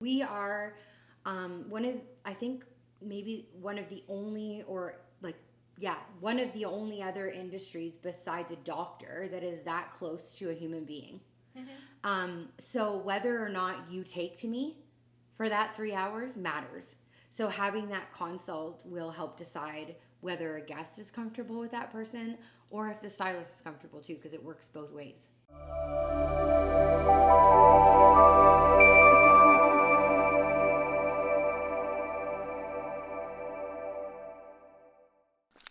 We are I think maybe one of the only, or like, yeah, one of the only other industries besides a doctor that is that close to a human being. So whether or not you take to me for that 3 hours matters. So having that consult will help decide whether a guest is comfortable with that person or if the stylist is comfortable too, because it works both ways.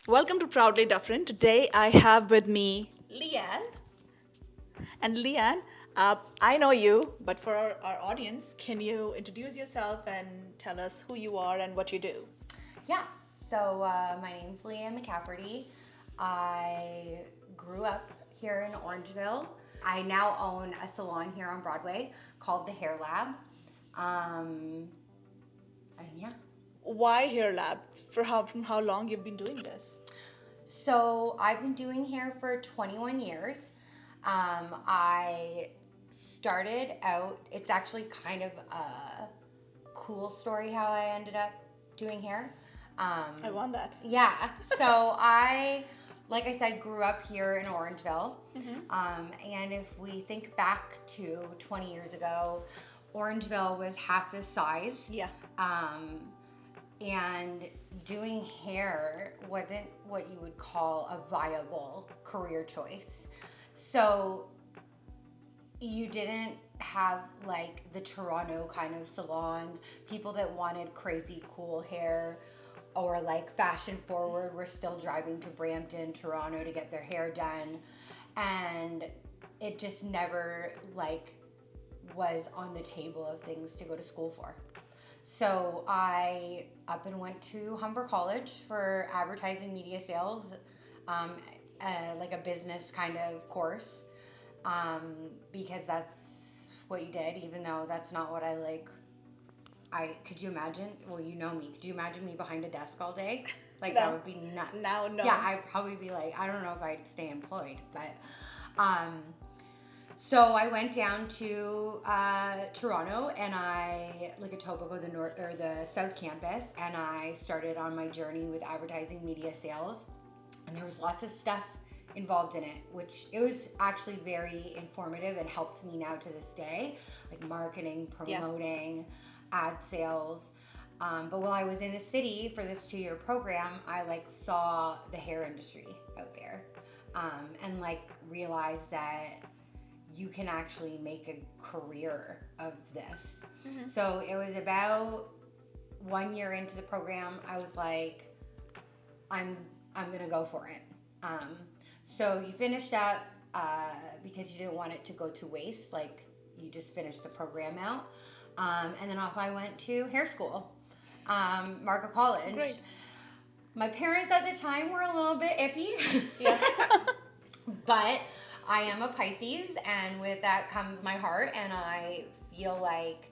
Welcome to Proudly Dufferin. Today I have with me Lianne. And Lianne, I know you, but for our audience, can you introduce yourself and tell us who you are and what you do? Yeah, so my name's Lianne Mccaferty. I grew up here in Orangeville. I now own a salon here on Broadway called the Hair Lab. And yeah. Why Hair Lab? From how long you've been doing this? So I've been doing hair for 21 years. I started out, it's actually kind of a cool story how I ended up doing hair. I want that. Yeah, so like I said, grew up here in Orangeville. And if we think back to 20 years ago, Orangeville was half the size. Yeah. And doing hair wasn't what you would call a viable career choice. So you didn't have like the Toronto kind of salons, people that wanted crazy cool hair or like fashion forward were still driving to Brampton, Toronto to get their hair done. And it just never like was on the table of things to go to school for. So I up and went to Humber College for advertising media sales, like a business kind of course, because that's what you did, even though that's not what I like. Could you imagine? Well, you know me. Could you imagine me behind a desk all day? Like No. That would be nuts. No. Yeah, I'd probably be like, I don't know if I'd stay employed, but. So I went down to Toronto and like Etobicoke, the South Campus, and I started on my journey with advertising media sales. And there was lots of stuff involved in it, which it was actually very informative and helps me now to this day, like marketing, promoting, ad sales. But while I was in the city for this 2-year program, I like saw the hair industry out there, and like realized that you can actually make a career of this. So it was about 1 year into the program, I was like, I'm gonna go for it. So you finished up because you didn't want it to go to waste, like you just finished the program out. And then off I went to hair school, Marco College. Great. My parents at the time were a little bit iffy. Yeah. But I am a Pisces, and with that comes my heart, and I feel like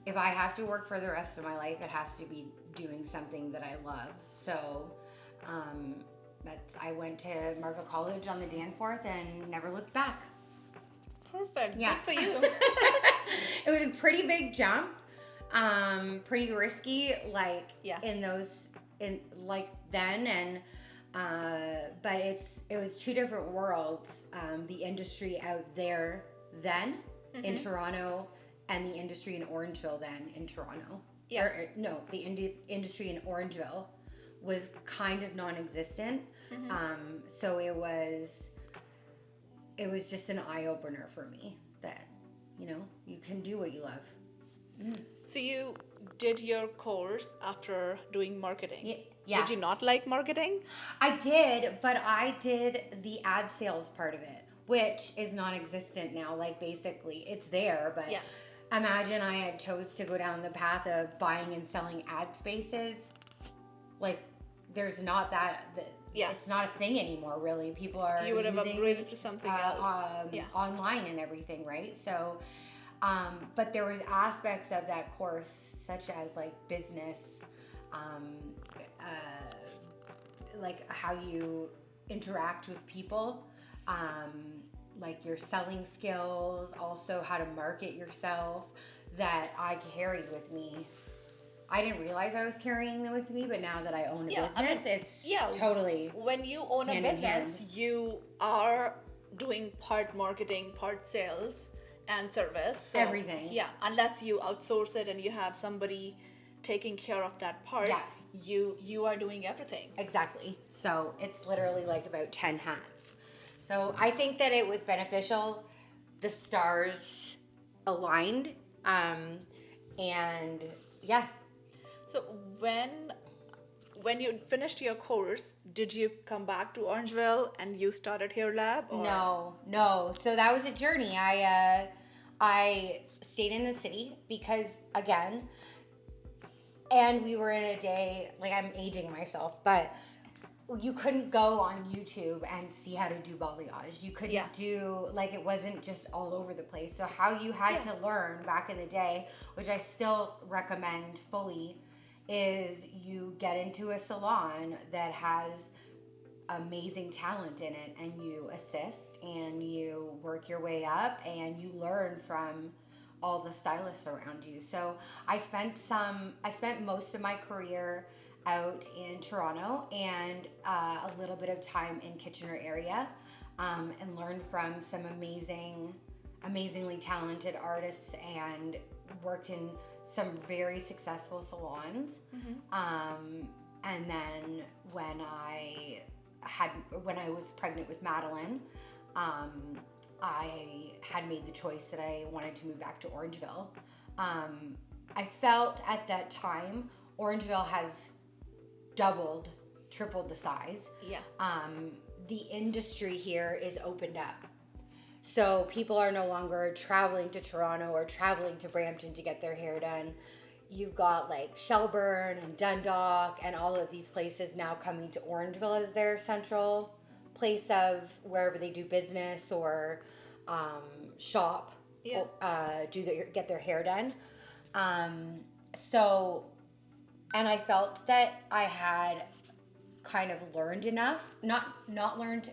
if I have to work for the rest of my life, it has to be doing something that I love. So I went to Marco College on the Danforth and never looked back. Perfect. Yeah. Good for you. It was a pretty big jump, pretty risky, like then, and but it was two different worlds. The industry out there then in Toronto, and the industry in Orangeville then in Toronto. Yeah. The industry in Orangeville was kind of non-existent. So it was just an eye-opener for me that, you can do what you love. So you did your course after doing marketing. Yeah. Did you not like marketing? I did, but I did the ad sales part of it, which is non-existent now. Like basically it's there, but imagine I had chose to go down the path of buying and selling ad spaces. Like there's not that. It's not a thing anymore, really. People are You would have using, upgraded to something else. Online and everything, right? So, but there was aspects of that course, such as like business, like how you interact with people, like your selling skills, also how to market yourself, that I carried with me. I didn't realize I was carrying them with me, but now that I own a business, it's totally when you own a hand in business, hand. you are doing part marketing, part sales, and service. So, Everything. Yeah, unless you outsource it and you have somebody taking care of that part, Yeah. you are doing everything. Exactly. So it's literally like about 10 hats. So I think that it was beneficial. The stars aligned. And yeah. So when you finished your course, did you come back to Orangeville and you started Hair Lab? Or? No. So that was a journey. I stayed in the city because, again, and we were in a day, like, I'm aging myself, but you couldn't go on YouTube and see how to do balayage. You couldn't do, like, it wasn't just all over the place. So how you had to learn back in the day, which I still recommend fully, is you get into a salon that has amazing talent in it, and you assist and you work your way up and you learn from all the stylists around you. So I spent most of my career out in Toronto and a little bit of time in Kitchener area, and learned from some amazingly talented artists, and worked in some very successful salons. And then when I was pregnant with Madeline, I had made the choice that I wanted to move back to Orangeville. I felt at that time Orangeville has tripled the size. Yeah. The industry here is opened up. So people are no longer traveling to Toronto or traveling to Brampton to get their hair done. You've got like Shelburne and Dundalk and all of these places now coming to Orangeville as their central place of wherever they do business or shop, or, get their hair done. And I felt that I had kind of learned enough, not learned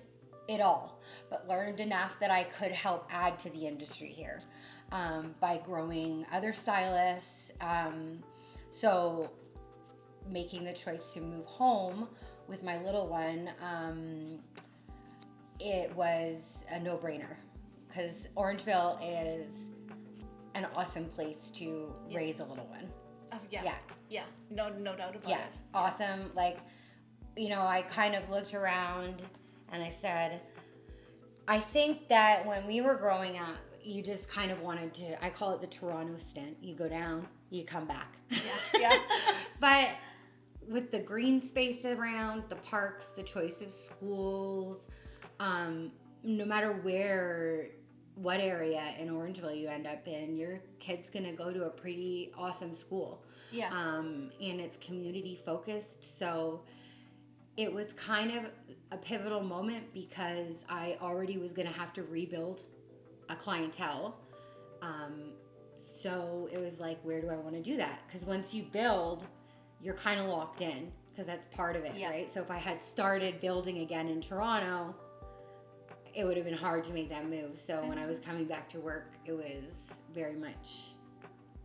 it all, but learned enough that I could help add to the industry here by growing other stylists. So making the choice to move home with my little one, it was a no-brainer because Orangeville is an awesome place to raise a little one. No doubt about it. Awesome. Like, I kind of looked around and I said, I think that when we were growing up, you just kind of wanted to, I call it the Toronto stint. You go down, you come back. Yeah. But with the green space around, the parks, the choice of schools, no matter what area in Orangeville you end up in, your kid's gonna go to a pretty awesome school. Yeah. And it's community focused. So it was kind of a pivotal moment because I already was gonna have to rebuild a clientele. So it was like, where do I want to do that? Because once you build, you're kind of locked in because that's part of it, right? So if I had started building again in Toronto, it would have been hard to make that move. So when I was coming back to work, it was very much,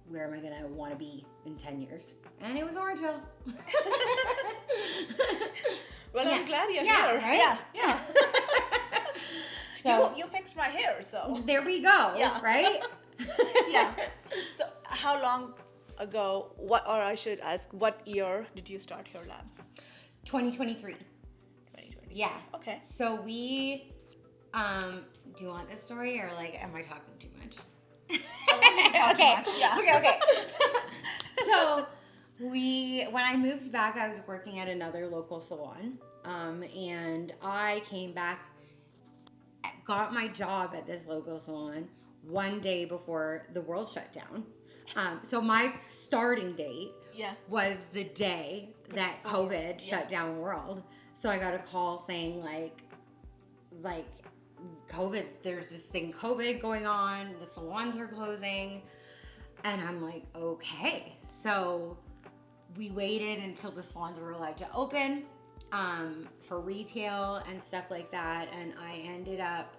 where am I going to want to be in 10 years? And it was Orangeville. Well, I'm glad you're here. Right? Yeah. So you fixed my hair, so. There we go, right? Yeah. So how long ago, or I should ask, what year did you start Hair Lab? 2023. Yeah. Okay. So we, do you want this story or like, am I talking too much? Okay. So when I moved back, I was working at another local salon, and I came back, got my job at this local salon one day before the world shut down. So my starting date was the day that COVID shut down the world. So I got a call saying like COVID, there's this thing COVID going on, the salons are closing. And I'm like, okay. So we waited until the salons were allowed to open for retail and stuff like that. And I ended up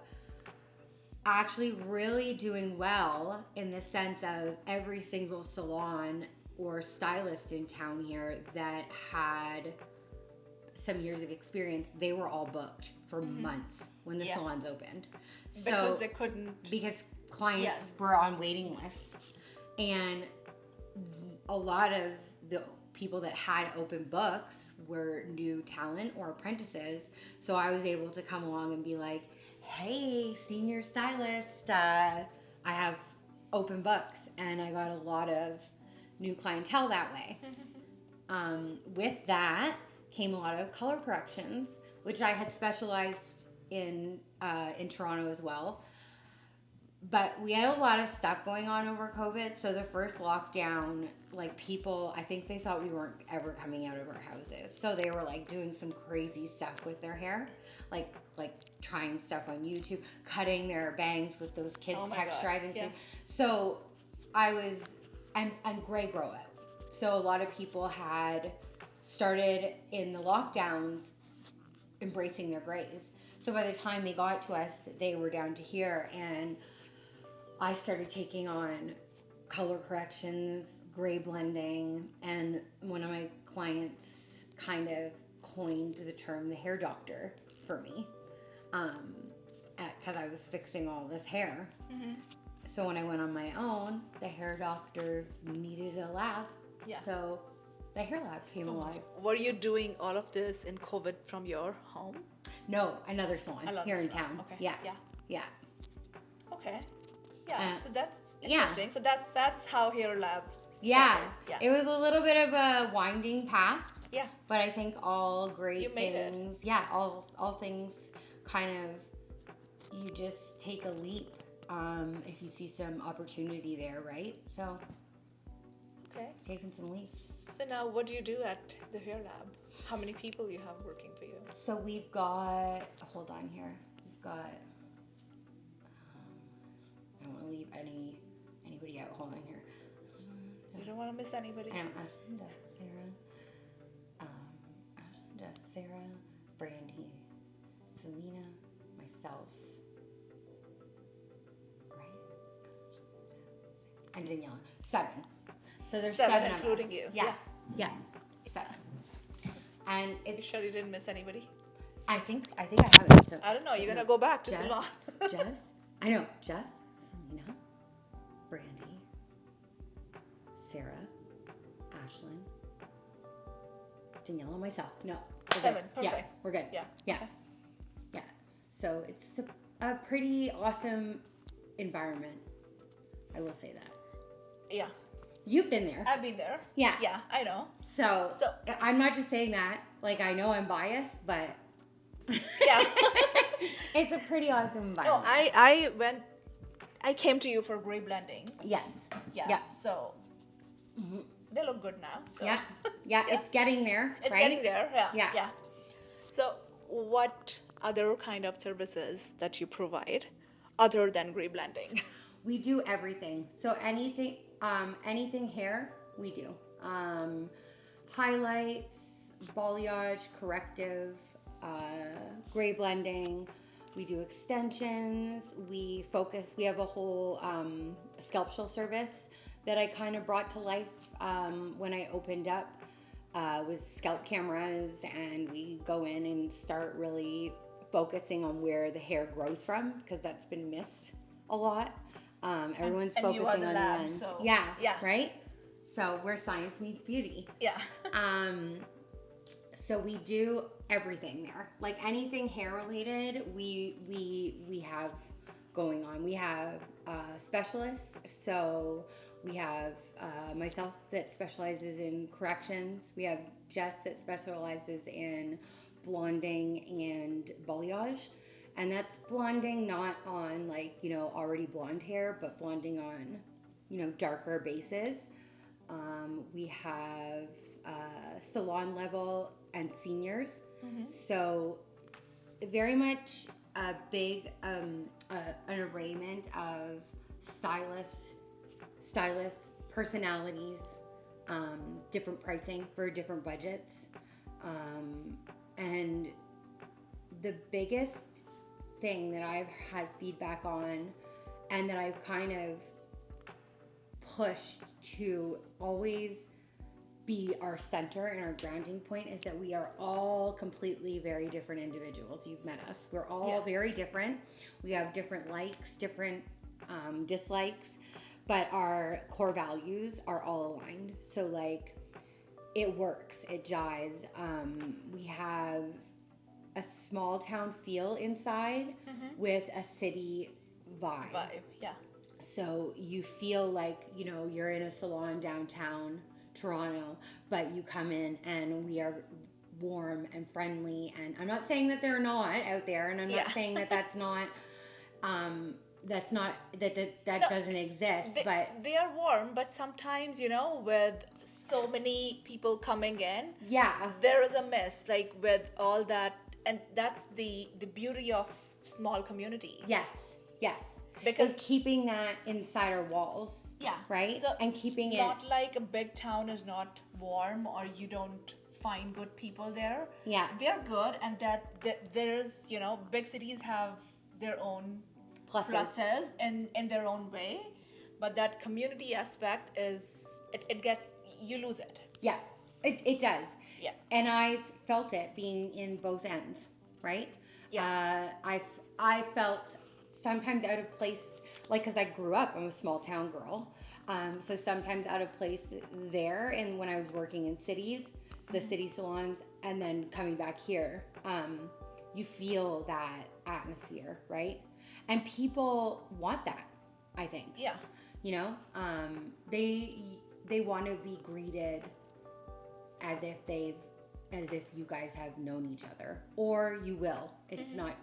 actually really doing well in the sense of every single salon or stylist in town here that had some years of experience, they were all booked for months when the salons opened. Because they couldn't. Because clients were on waiting lists. And a lot of the people that had open books were new talent or apprentices. So I was able to come along and be like, hey, senior stylist, I have open books. And I got a lot of new clientele that way. With that came a lot of color corrections, which I had specialized in Toronto as well. But we had a lot of stuff going on over COVID. So the first lockdown, like people, I think they thought we weren't ever coming out of our houses. So they were like doing some crazy stuff with their hair, like trying stuff on YouTube, cutting their bangs with those kids texturizing stuff. So and gray grow out. So a lot of people had started in the lockdowns embracing their grays. So by the time they got to us, they were down to here, and I started taking on color corrections, gray blending, and one of my clients kind of coined the term the hair doctor for me, because I was fixing all this hair. So when I went on my own, the hair doctor needed a lab. So the hair lab came alive. Were you doing all of this in COVID from your home? No, another salon here in town. Okay. Yeah. Okay. Yeah. So that's interesting. So that's how Hair Lab started. Yeah. It was a little bit of a winding path. Yeah. But I think all great you made things. It. Yeah. All things kind of, you just take a leap if you see some opportunity there, right? So. Okay. Taking some leaps. So now what do you do at the Hair Lab? How many people you have working for you? So we've got, hold on here. We've got, I don't want to leave anybody out. Hold on here. You don't want to miss anybody. I don't know. Sarah, Brandy, Selena, myself, right? And Daniela. 7. So there's 7 including of us. you. Yeah. 7. And it's. You sure you didn't miss anybody? I think I haven't. So I don't know. You're gonna go back to salon. Jess, Selena, Brandy, Sarah, Ashlyn, Daniela, myself. No. 7. Perfect. Yeah, we're good. Yeah. Yeah. So it's a pretty awesome environment. I will say that. Yeah. You've been there. I've been there. Yeah. Yeah, I know. So I'm not just saying that. Like, I know I'm biased, but yeah, it's a pretty awesome environment. No, I came to you for gray blending. Yes. Yeah. So they look good now. So. Yeah. It's getting there. It's right? getting there. Yeah. So what other kind of services that you provide other than gray blending? We do everything. So anything hair, we do. Highlights, balayage, corrective, gray blending. We do extensions. We have a whole sculptural service that I kind of brought to life when I opened up with scalp cameras, and we go in and start really focusing on where the hair grows from, because that's been missed a lot. Everyone's and focusing you are the on lab, the ends. so Yeah. Right? So where science meets beauty. Yeah. So we do everything there. Like anything hair related, we have going on. We have specialists. So we have myself that specializes in corrections. We have Jess that specializes in blonding and balayage. And that's blonding not on already blonde hair, but blonding on, darker bases. We have salon level and seniors. So very much a big, an arrayment of stylists, personalities, different pricing for different budgets. And the biggest thing that I've had feedback on and that I've kind of pushed to always be our center and our grounding point is that we are all completely very different individuals. You've met us. We're all very different. We have different likes, different dislikes, but our core values are all aligned. So like it works, it jives. We have a small town feel inside with a city vibe. Yeah. So you feel like, you know, you're in a salon downtown Toronto, but you come in and we are warm and friendly. And I'm not saying that they're not out there, and I'm not saying that that's not that doesn't exist. But they are warm, but sometimes, you know, with so many people coming in, there is a miss, like with all that, and that's the beauty of small community. Yes. Because keeping that inside our walls. Yeah. Right? So and keeping not like a big town is not warm or you don't find good people there. Yeah. They're good, and that there's, you know, big cities have their own pluses in their own way, but that community aspect is, it gets, you lose it. Yeah, it does. Yeah. And I've felt it being in both ends, right? Yeah. I felt sometimes out of place, like, because I grew up, I'm a small town girl. So sometimes out of place there, and when I was working in cities, the city salons, and then coming back here, you feel that atmosphere, right? And people want that, I think. Yeah. You know, they want to be greeted as if you guys have known each other, or you will. It's not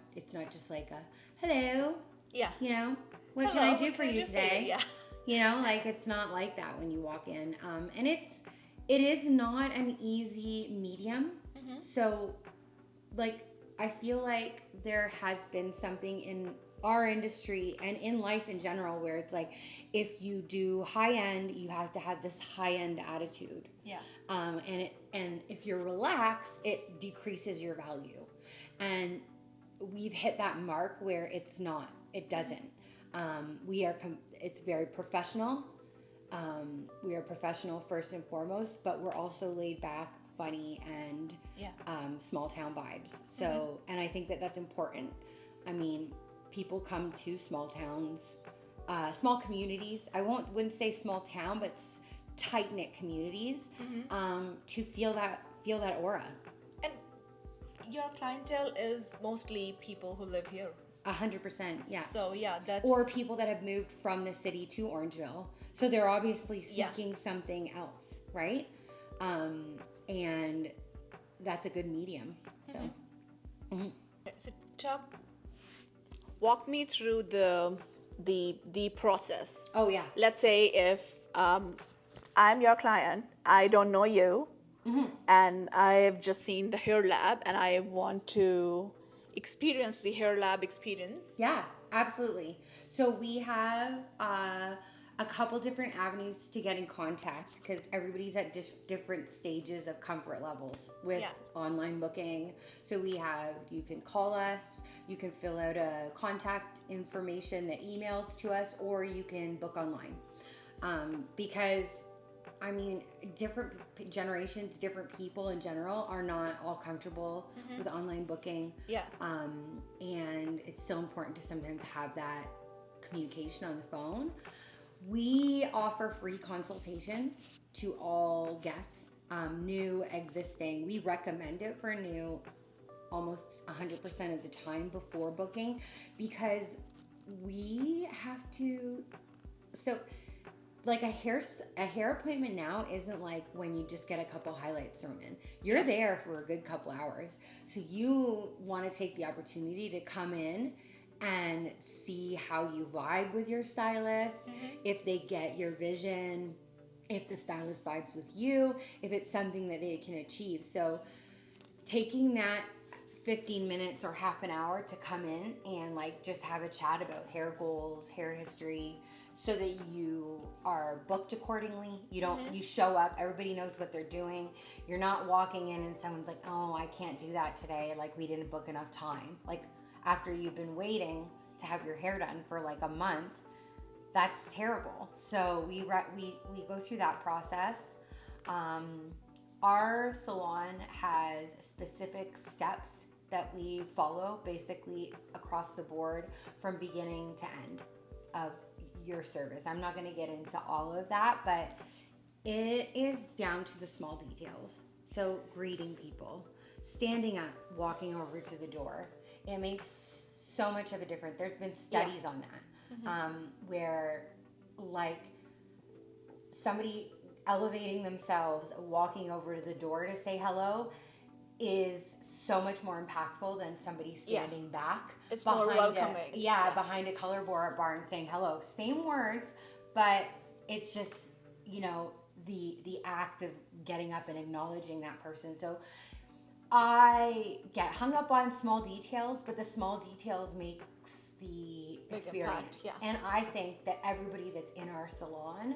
just like a hello. Yeah. You know, what can I do for you today? Yeah. You know, like it's not like that when you walk in. And it is not an easy medium. So, like, I feel like there has been something in our industry and in life in general where it's like, if you do high end, you have to have this high end attitude. Yeah. And if you're relaxed, it decreases your value. And we've hit that mark where it's not. It doesn't. It's very professional. We are professional first and foremost, but we're also laid back, funny, and small town vibes. So, and I think that that's important. I mean, people come to small towns, small communities. I wouldn't say small town, but tight knit communities, to feel that aura. And your clientele is mostly people who live here. 100%, yeah. So yeah, that's, or people that have moved from the city to Orangeville, so they're obviously seeking something else, right? And that's a good medium. So, so walk me through the process. Oh yeah. Let's say if I'm your client, I don't know you, and I've just seen the hair lab, and I want to experience the hair lab experience. Yeah, absolutely. So we have a couple different avenues to get in contact, because everybody's at different stages of comfort levels with online booking. So you can call us, you can fill out a contact information that emails to us, or you can book online. Because I mean, different generations, different people in general are not all comfortable with online booking. Yeah. And it's so important to sometimes have that communication on the phone. We offer free consultations to all guests, new, existing. We recommend it for new almost 100% of the time before booking, because we have to, like a hair appointment now isn't like when you just get a couple highlights thrown in. You're there for a good couple hours. So you want to take the opportunity to come in and see how you vibe with your stylist, if they get your vision, if the stylist vibes with you, if it's something that they can achieve. So taking that 15 minutes or half an hour to come in and like just have a chat about hair goals, hair history, so that you are booked accordingly. You don't, you show up, everybody knows what they're doing. You're not walking in and someone's like, oh, I can't do that today. Like, we didn't book enough time. Like, after you've been waiting to have your hair done for like a month, that's terrible. So we go through that process. Our salon has specific steps that we follow basically across the board from beginning to end of your service. I'm not going to get into all of that, but it is down to the small details. So greeting people, standing up, walking over to the door. It makes so much of a difference. There's been studies on that, where like somebody elevating themselves, walking over to the door to say hello is so much more impactful than somebody standing back. It's more welcoming. Behind a color bar and saying hello. Same words, but it's just, the act of getting up and acknowledging that person. So I get hung up on small details, but the small details makes the experience. Impact, yeah. And I think that everybody that's in our salon,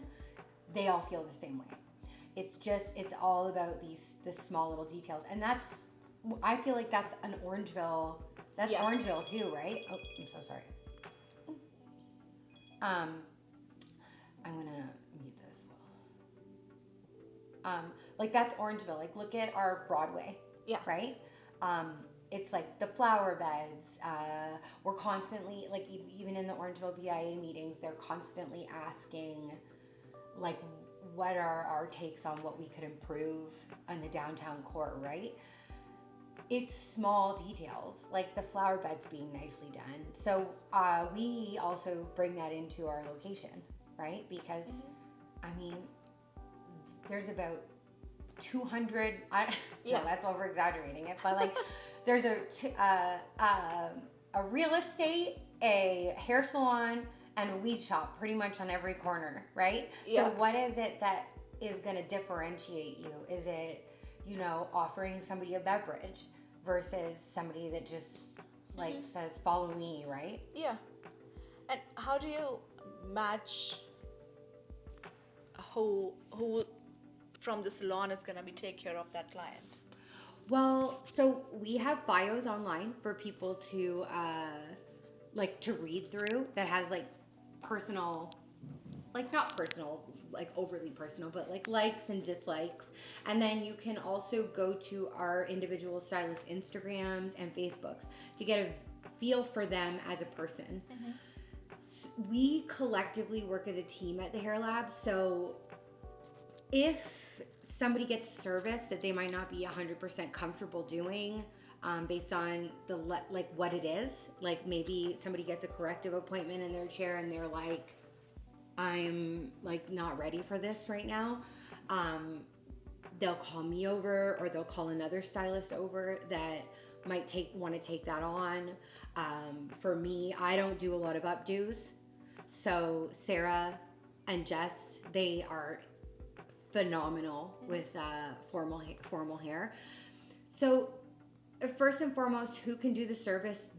they all feel the same way. It's all about the small little details. And I feel like that's an Orangeville. That's Orangeville too, right? Oh, I'm so sorry. I'm gonna mute this. Like that's Orangeville. Like look at our Broadway. Yeah. Right? It's like the flower beds. We're constantly, like even in the Orangeville BIA meetings, they're constantly asking, like, what are our takes on what we could improve on the downtown core, right? It's small details, like the flower beds being nicely done. So we also bring that into our location, right? Because, I mean, there's about 200, no, that's over exaggerating it, but like there's a real estate, a hair salon, and a weed shop pretty much on every corner, right? Yeah. So what is it that is going to differentiate you? Is it, offering somebody a beverage versus somebody that just like says, follow me, right? Yeah. And how do you match who from the salon is going to take care of that client? Well, so we have bios online for people to to read through that has like personal, like not personal, like overly personal, but like likes and dislikes. And then you can also go to our individual stylist Instagrams and Facebooks to get a feel for them as a person. We collectively work as a team at the Hair Lab. So if somebody gets service that they might not be 100% comfortable doing, based on what it is, like maybe somebody gets a corrective appointment in their chair and they're like, I'm like not ready for this right now. They'll call me over, or they'll call another stylist over that might want to take that on. For me, I don't do a lot of updos. So Sarah and Jess, they are phenomenal with formal hair. So first and foremost, who can do the service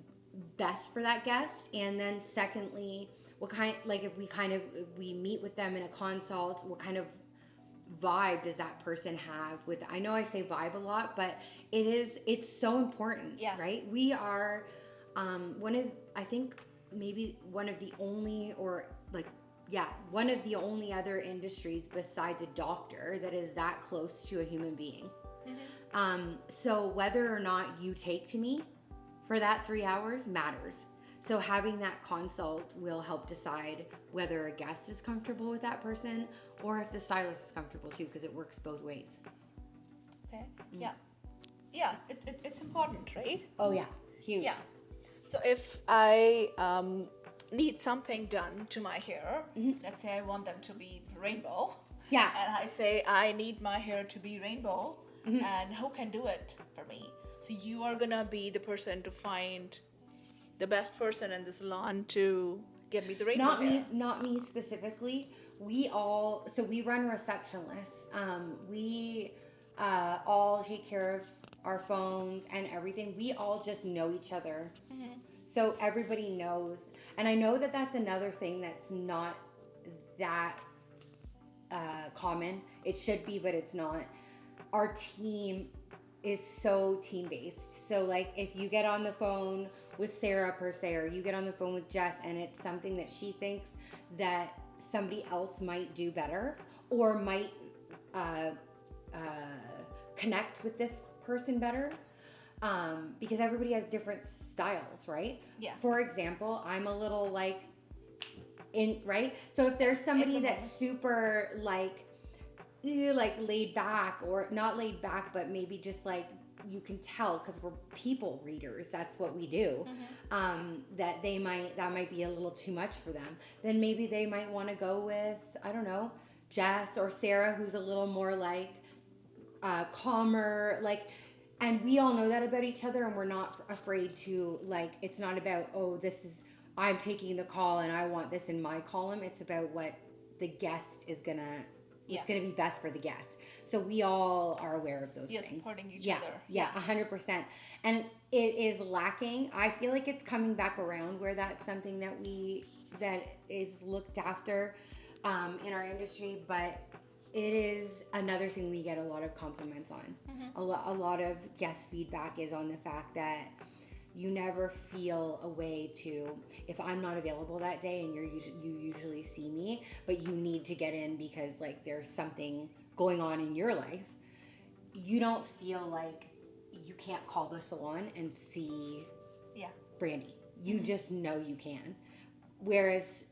best for that guest, and then secondly, if we meet with them in a consult, what kind of vibe does that person have with? I know I say vibe a lot, but it's so important, right? We are one of the only other industries besides a doctor that is that close to a human being. So whether or not you take to me for that 3 hours matters. So having that consult will help decide whether a guest is comfortable with that person or if the stylist is comfortable too, because it works both ways. Okay. Yeah. It's important, right? Oh yeah, huge. Yeah. So if I need something done to my hair, let's say I want them to be rainbow. Yeah. And I say I need my hair to be rainbow. And who can do it for me? So you are gonna be the person to find the best person in the salon to get me the rainbow hair. Not me specifically. We run receptionists. We all take care of our phones and everything. We all just know each other. So everybody knows. And I know that that's another thing that's not that common. It should be, but it's not. Our team is so team-based. So like if you get on the phone with Sarah per se, or you get on the phone with Jess and it's something that she thinks that somebody else might do better or might connect with this person better, because everybody has different styles, right? Yeah. For example, I'm a little like right? So if there's somebody that's super like laid back, or not laid back, but maybe just like you can tell because we're people readers, that's what we do, that might be a little too much for them, then maybe they might want to go with, I don't know, Jess or Sarah, who's a little more like calmer, like, and we all know that about each other, and we're not afraid to, like, it's not about, oh, this is, I'm taking the call and I want this in my column. It's about what the guest is gonna, it's gonna be best for the guest. So we all are aware of those things. Supporting each Yeah, other. yeah, 100%. And it is lacking. I feel like it's coming back around where that's something that is looked after in our industry, but it is another thing we get a lot of compliments on. A lot of guest feedback is on the fact that you never feel a way to, if I'm not available that day and you usually see me, but you need to get in because like there's something going on in your life, you don't feel like you can't call the salon and see Brandy. You just know you can. Whereas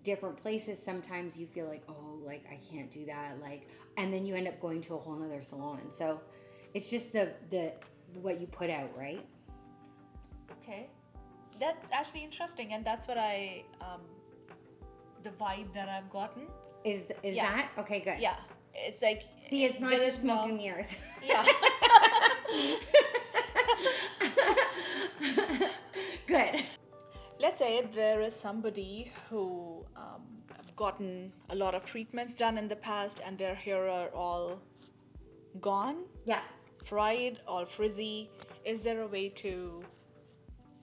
different places, sometimes you feel like, oh, like I can't do that, like, and then you end up going to a whole nother salon. So it's just the what you put out, right? Okay, that's actually interesting, and that's what the vibe that I've gotten Is that okay? Good. Yeah, it's like, see, it's not just smoke and mirrors. Yeah. Good. Let's say there is somebody who have gotten a lot of treatments done in the past, and their hair are all gone, fried, all frizzy. Is there a way to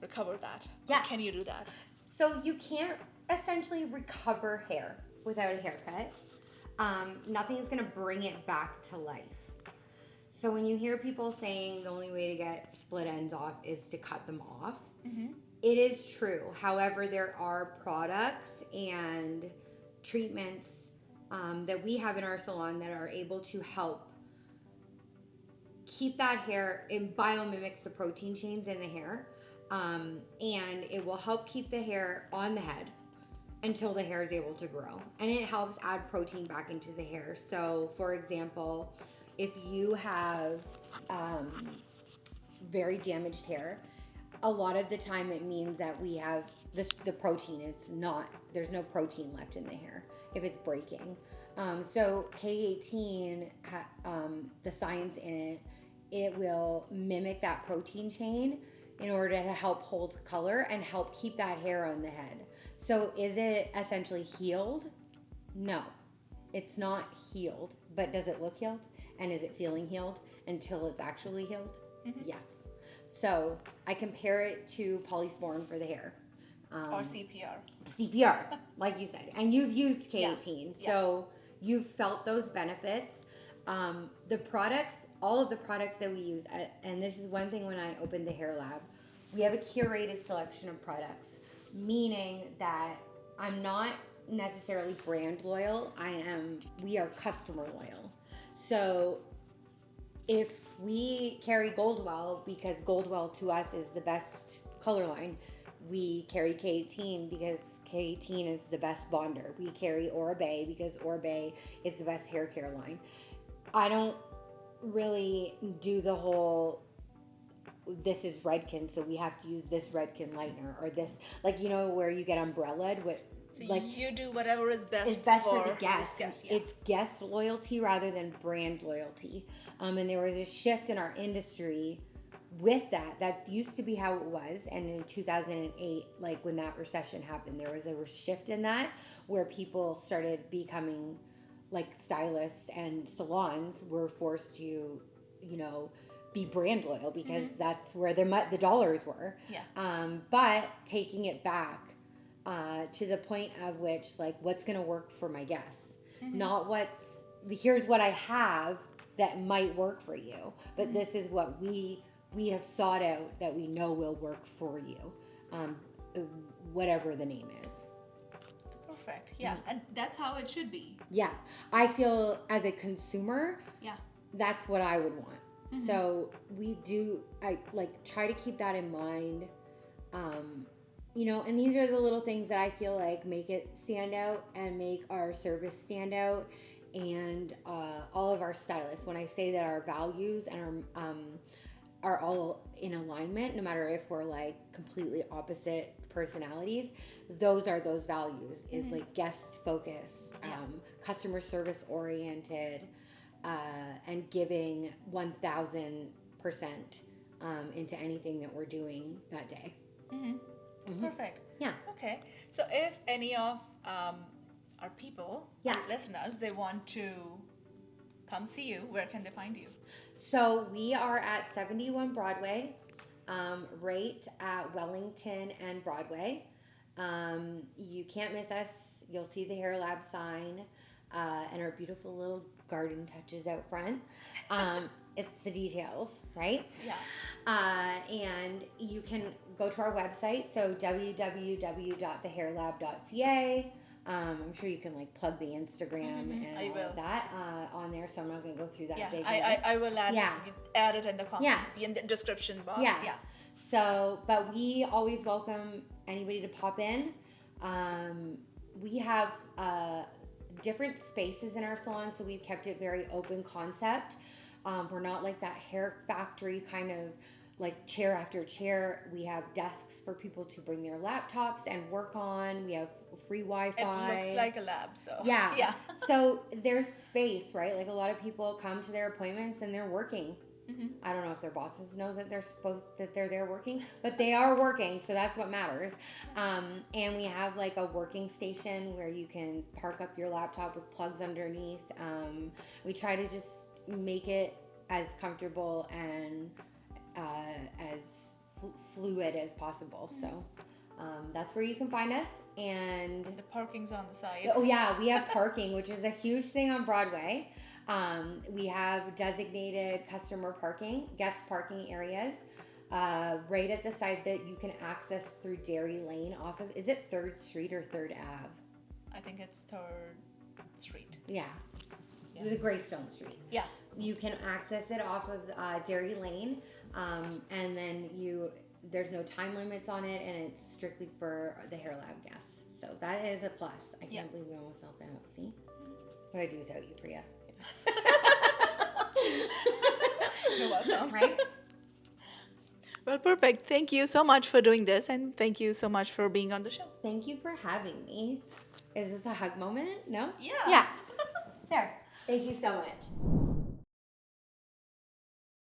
recover that? Yeah. Or can you do that? So you can't essentially recover hair without a haircut. Nothing is going to bring it back to life. So when you hear people saying the only way to get split ends off is to cut them off, it is true. However, there are products and treatments that we have in our salon that are able to help keep that hair. It biomimics the protein chains in the hair. And it will help keep the hair on the head until the hair is able to grow. And it helps add protein back into the hair. So, for example, if you have very damaged hair, a lot of the time it means that we have the protein is not, there's no protein left in the hair if it's breaking. So K18, the science in it will mimic that protein chain in order to help hold color and help keep that hair on the head. So is it essentially healed? No, it's not healed. But does it look healed? And is it feeling healed until it's actually healed? Yes. So I compare it to polysporin for the hair. Or CPR. CPR, like you said. And you've used K18. So you've felt those benefits. The products, all of the products that we use, and this is one thing when I opened the hair lab, we have a curated selection of products, meaning that I'm not necessarily brand loyal. We are customer loyal. So if we carry Goldwell because Goldwell to us is the best color line, we carry K18 because K18 is the best bonder. We carry Oribe because Oribe is the best hair care line. I don't really do the whole, this is Redken, so we have to use this Redken lightener, or this, like, you know, where you get umbrellaed with, so like, you do whatever is best for the guest. It's guest loyalty rather than brand loyalty. And there was a shift in our industry with that. That used to be how it was. And in 2008, like when that recession happened, there was a shift in that where people started becoming like stylists, and salons were forced to, you know, be brand loyal because that's where the dollars were. But taking it back to the point of which, like, what's going to work for my guests, not here's what I have, that might work for you, but this is what we have sought out that we know will work for you, whatever the name is. Perfect. Yeah, and that's how it should be. Yeah, I feel as a consumer, Yeah, that's what I would want. So I like try to keep that in mind. You know, and these are the little things that I feel like make it stand out and make our service stand out, and all of our stylists. When I say that our values and our are all in alignment, no matter if we're like completely opposite personalities, those are those values, is like guest focused, customer service oriented, and giving 1,000% into anything that we're doing that day. Perfect. Yeah. Okay, so if any of our people, our listeners, they want to come see you, where can they find you? So we are at 71 Broadway, right at Wellington and Broadway. You can't miss us. You'll see the Hair Lab sign, and our beautiful little garden touches out front. It's the details, right? Yeah. And you can go to our website, so www.thehairlab.ca. I'm sure you can like plug the Instagram and all of that on there, so I'm not going to go through that big list. I will add it in the comments, in the description box. Yeah. So, but we always welcome anybody to pop in. We have different spaces in our salon, so we've kept it very open concept. We're not like that hair factory kind of like chair after chair. We have desks for people to bring their laptops and work on. We have free Wi-Fi. It looks like a lab, so. Yeah. So there's space, right? Like a lot of people come to their appointments and they're working. I don't know if their bosses know that they're there working, but they are working, so that's what matters. And we have like a working station where you can park up your laptop with plugs underneath. We try to just make it as comfortable and as fluid as possible. So that's where you can find us. And the parking's on the side. Oh yeah, we have parking, which is a huge thing on Broadway. We have designated customer parking, guest parking areas, right at the side that you can access through Dairy Lane off of, is it 3rd Street or 3rd Ave? I think it's 3rd Street. Yeah. The Greystone Street. Yeah. You can access it off of Dairy Lane, and then there's no time limits on it, and it's strictly for the Hair Lab guests. So that is a plus. I can't believe we almost sold that out. See? What I do without you, Priya. You're welcome. Right? Well, perfect. Thank you so much for doing this, and thank you so much for being on the show. Thank you for having me. Is this a hug moment? No? Yeah. Yeah. There. Thank you so much.